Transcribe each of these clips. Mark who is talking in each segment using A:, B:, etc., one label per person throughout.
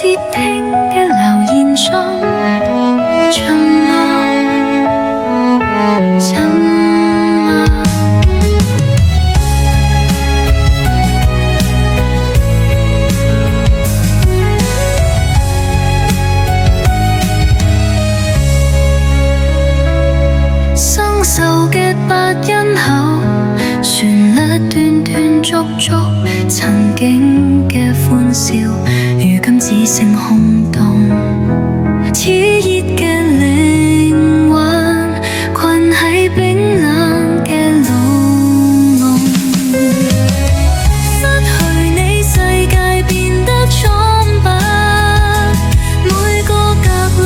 A: 接聽嘅留言中，沉默，沉默。生鏽嘅八音口，旋律斷斷續續，曾經嘅歡笑，如今只剩空洞。熾熱嘅靈魂，困喺冰冷嘅牢籠。失去你，世界變得蒼白，每個角落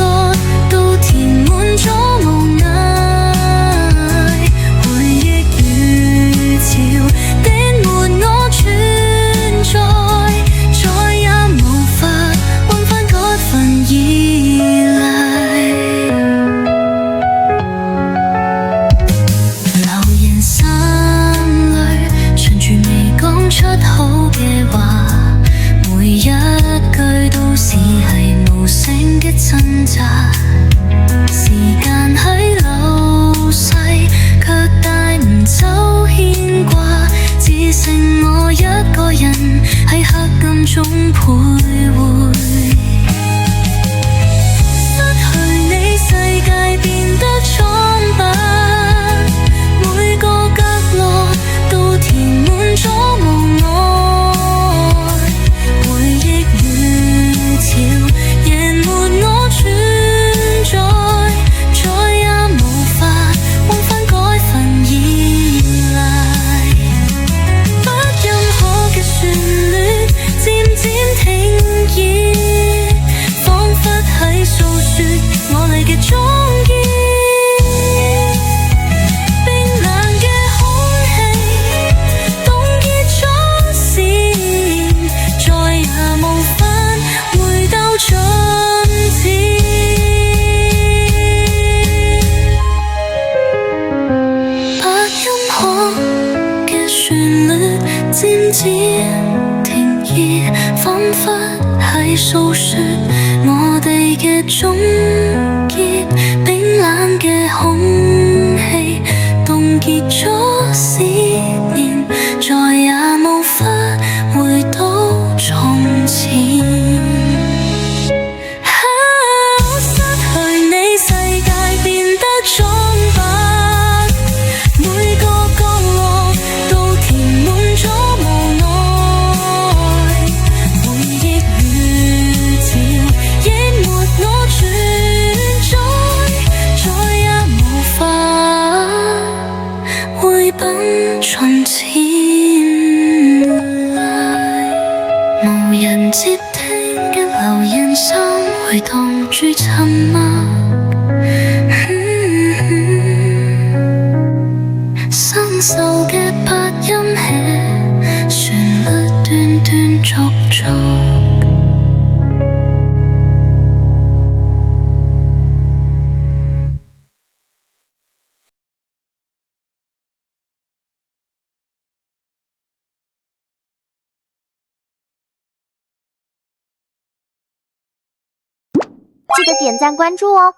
A: 都填滿咗無奈。回憶如潮，淹沒我存在，再也無法揾返嗰份依賴。流言散裏，循住未講出口嘅話，每一句都是係無聲嘅掙扎。時間喺流逝，卻帶唔走牽掛，只剩我一個人喺黑暗中徘徊。失去你，世界變得蒼白，每個角落都填滿咗無奈。回憶如潮，淹沒我存在，再也無法揾返嗰份依賴。不任何嘅旋律漸漸停歇，彷彿喺訴說我哋嘅終結。冰冷嘅空氣凍結咗視線，再也無法回到從前。八音盒嘅旋律漸漸停歇，彷彿喺訴說我哋嘅終結。冰冷嘅空氣凍結咗思念，再也無法回到從前。失去你，世界變得蒼白，每個角落都填滿咗無奈。回憶如潮，淹沒我存在，再也無法回奔從前來。無人接聽嘅留言聲，回蕩住沉默。生鏽嘅八音器，旋律斷斷續續。
B: 记得点赞关注哦。